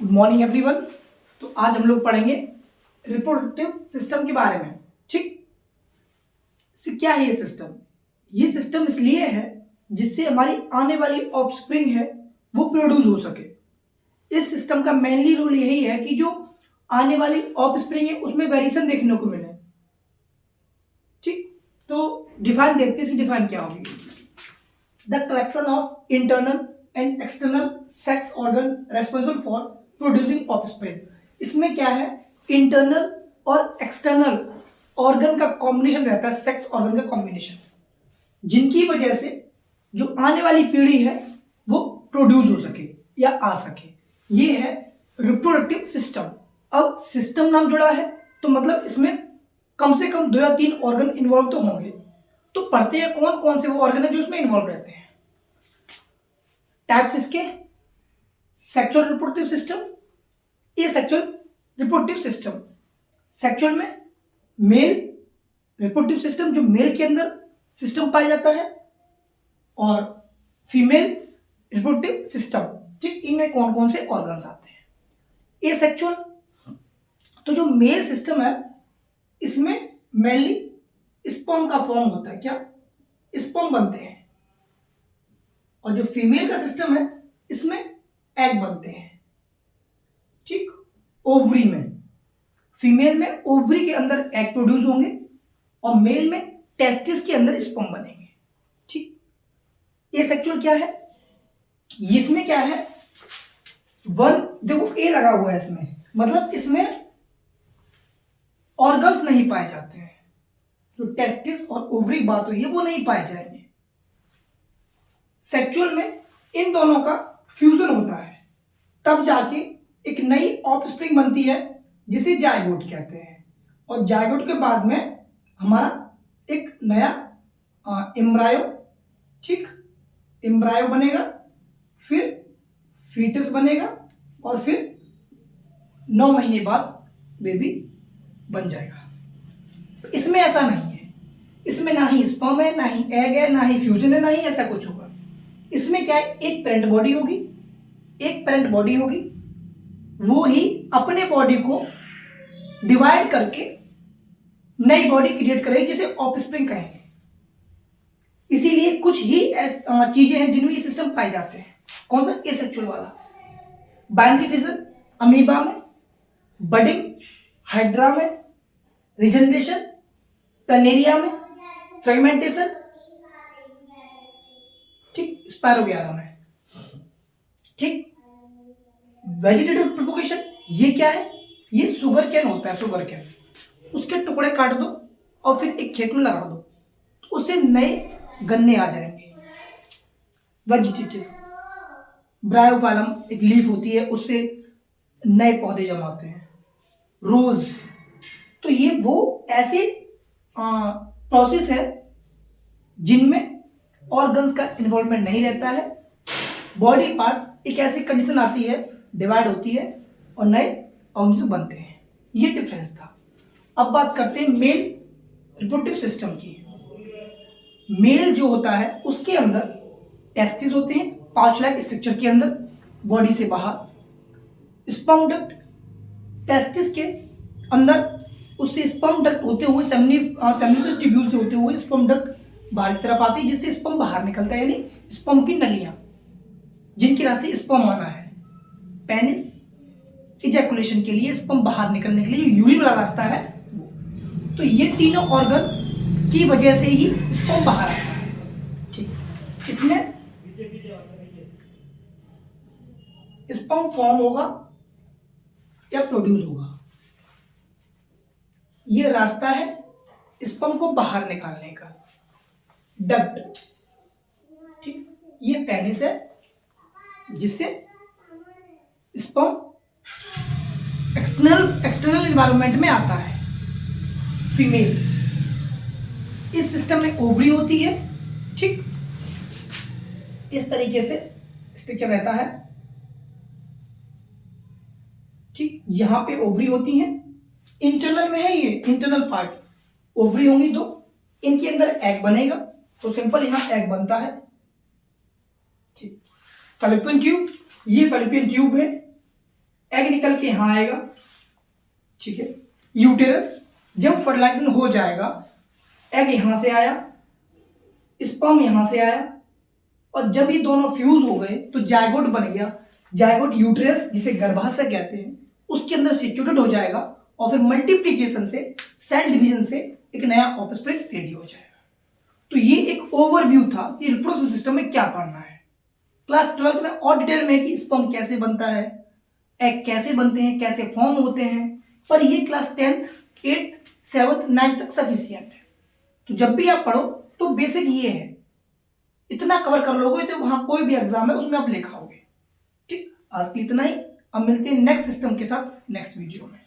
Good morning everyone. तो आज हम लोग पढ़ेंगे रिप्रोडक्टिव सिस्टम के बारे में। ठीक, क्या है ये सिस्टम? ये सिस्टम इसलिए है जिससे हमारी आने वाली ऑफस्प्रिंग है वो प्रोड्यूस हो सके। इस सिस्टम का मेनली रोल यही है कि जो आने वाली ऑफस्प्रिंग है उसमें वेरिएशन देखने को मिले। ठीक, तो डिफाइन देखते हैं, इसकी डिफाइन क्या होगी। The collection of internal and external sex organ responsible for producing offspring. इसमें क्या है, इंटरनल और एक्सटर्नल ऑर्गन का कॉम्बिनेशन रहता है, सेक्स ऑर्गन का कॉम्बिनेशन, जिनकी वजह से जो आने वाली पीढ़ी है वो प्रोड्यूस हो सके या आ सके। ये है रिप्रोडक्टिव सिस्टम। अब सिस्टम नाम जुड़ा है तो मतलब इसमें कम से कम 2 या 3 ऑर्गन इन्वॉल्व तो होंगे। तो पढ़ते हैं कौन कौन से वो ऑर्गन है जो इसमें इन्वॉल्व रहते हैं। टाइप्स इसके, सेक्सुअल रिप्रोडक्टिव सिस्टम, ये सेक्सुअल रिप्रोडक्टिव सिस्टम। सेक्सुअल में मेल रिप्रोडक्टिव सिस्टम जो मेल के अंदर सिस्टम पाया जाता है, और फीमेल रिप्रोडक्टिव सिस्टम। ठीक, इनमें कौन कौन से ऑर्गन्स आते हैं। ये सेक्सुअल, तो जो मेल सिस्टम है इसमें मेनली स्पर्म का फॉर्म होता है। क्या स्पर्म बनते हैं। और जो फीमेल का सिस्टम है इसमें एग बनते हैं। ठीक, ओवरी में, फीमेल में ओवरी के अंदर एग प्रोड्यूस होंगे और मेल में टेस्टिस के अंदर स्पर्म बनेंगे। ठीक, ये सेक्सुअल क्या है, इसमें क्या है, वन, देखो ए लगा हुआ है इसमें, मतलब इसमें ऑर्गन्स नहीं पाए जाते हैं। जो टेस्टिस और ओवरी बात हुई है वो नहीं पाए जाएंगे। सेक्सुअल में इन दोनों का फ्यूजन होता है, तब जाके एक नई ऑफस्प्रिंग बनती है जिसे जायगोट कहते हैं। और जायगोट के बाद में हमारा एक नया एम्ब्रायो, ठीक, एम्ब्रायो बनेगा, फिर फीटस बनेगा और फिर 9 महीने बाद बेबी बन जाएगा। तो इसमें ऐसा नहीं है, इसमें ना ही स्पर्म है, ना ही एग है, ना ही फ्यूजन है, ना ही ऐसा कुछ होगा। इसमें क्या है, एक पेरेंट बॉडी होगी, एक पेरेंट बॉडी होगी, वो ही अपने बॉडी को डिवाइड करके नई बॉडी क्रिएट करेगी जिसे ऑफस्प्रिंग कहेंगे। इसीलिए कुछ ही चीजें हैं जिनमें ये सिस्टम पाए जाते हैं। कौन सा, एसेक्सुअल वाला, बाइनरी फिजन अमीबा में, बडिंग हाइड्रा में, रिजनरेशन प्लानेरिया में, फ्रेगमेंटेशन ठीक स्पायरोगैरा में। ठीक, वेजिटेटिव प्रोपोगेशन, ये क्या है, ये शुगर कैन होता है, शुगर कैन, उसके टुकड़े काट दो और फिर एक खेत में लगा दो तो उससे नए गन्ने आ जाएंगे। वेजिटेटिव, ब्रायोफाइलम एक लीफ होती है, उससे नए पौधे जमाते हैं। रोज, तो ये वो ऐसे प्रोसेस है जिनमें ऑर्गन्स का इन्वॉल्वमेंट नहीं रहता है। बॉडी पार्ट्स एक ऐसी कंडीशन आती है, डिवाइड होती है और नए ऑर्गन्स बनते हैं। ये डिफरेंस था। अब बात करते हैं मेल रिप्रोडक्टिव सिस्टम की। मेल जो होता है उसके अंदर टेस्टिस होते हैं, पाउच लाइक स्ट्रक्चर के अंदर, बॉडी से बाहर स्पर्म डक्ट, टेस्टिस के अंदर, उससे स्पर्म डक्ट होते हुए सेमिनिफरस ट्यूब्यूल से होते हुए स्पर्म डक्ट बाहर की तरफ आती है, जिससे स्पर्म बाहर निकलता है, यानी स्पर्म की नलियां जिनके रास्ते स्पर्म आना है। पेनिस, इजैकुलेशन के लिए, स्पर्म बाहर निकलने के लिए यूरिन वाला रास्ता है। तो ये तीनों ऑर्गन की वजह से ही स्पर्म बाहर आता है। ठीक, इसमें स्पर्म फॉर्म होगा या प्रोड्यूस होगा, ये रास्ता है स्पर्म को बाहर निकालने का, डक्ट। ठीक, ये पेनिस है जिससे स्पर्म एक्सटर्नल एनवायरनमेंट में आता है। फीमेल, इस सिस्टम में ओवरी होती है। ठीक, इस तरीके से स्ट्रक्चर रहता है। ठीक, यहां पे ओवरी होती है, इंटरनल में है, ये इंटरनल पार्ट, ओवरी होंगी दो, इनके अंदर एग बनेगा। तो सिंपल यहां एग बनता है। ठीक, फैलोपियन ट्यूब, ये फैलोपियन ट्यूब है, एग निकल के यहां आएगा, ठीक है। यूटेरस, जब फर्टिलाइजेशन हो जाएगा, एग यहां से आया, स्पर्म यहां से आया, और जब ये दोनों फ्यूज हो गए तो जायगोट बन गया। जायगोट यूटेरस जिसे गर्भाशय कहते हैं उसके अंदर सिचुएटेड हो जाएगा, और फिर मल्टीप्लीकेशन से, सेल डिवीजन से एक नया ऑफस्प्रिंग रेडी हो जाएगा। तो ये एक ओवरव्यू था कि रिप्रोडक्टिव सिस्टम में क्या पढ़ना है। क्लास 12th में और डिटेल में है कि स्पर्म कैसे बनता है, एग कैसे बनते हैं, कैसे फॉर्म होते हैं, पर ये class 10th, 8th, 7th, 9th तक सफिशियंट है। तो जब भी आप पढ़ो तो बेसिक ये है, इतना कवर कर लोगे तो वहां कोई भी एग्जाम है उसमें आप लिखाओगे। ठीक, आज के लिए इतना ही। अब मिलते हैं नेक्स्ट सिस्टम के साथ नेक्स्ट वीडियो में।